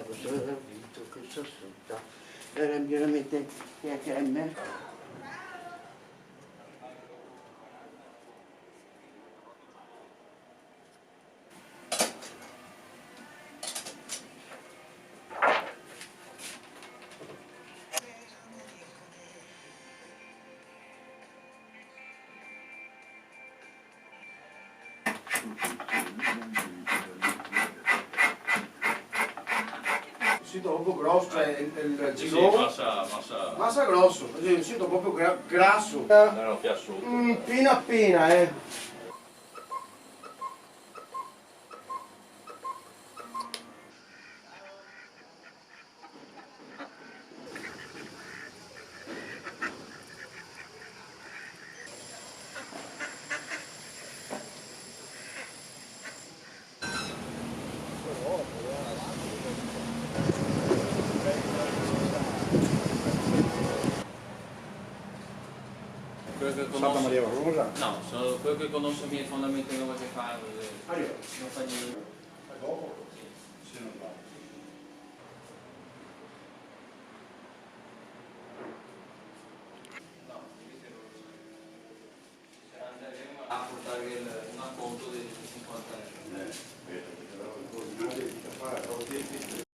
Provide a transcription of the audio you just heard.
questo era vinto, questo assunta. Era veramente THM. Sento proprio grosso, cioè il Sì, girone. massa Grosso, così, sento proprio grasso. non ho piaciuto. Appena appena, Quello che Santa conosco, Maria Rosa. no, sono quello che conosco i miei fondamenti di come si fa, Arriva. non fa niente. Dopo? Sì, non va. A portare una conto di 50 euro. Aspetta, perché però devi fare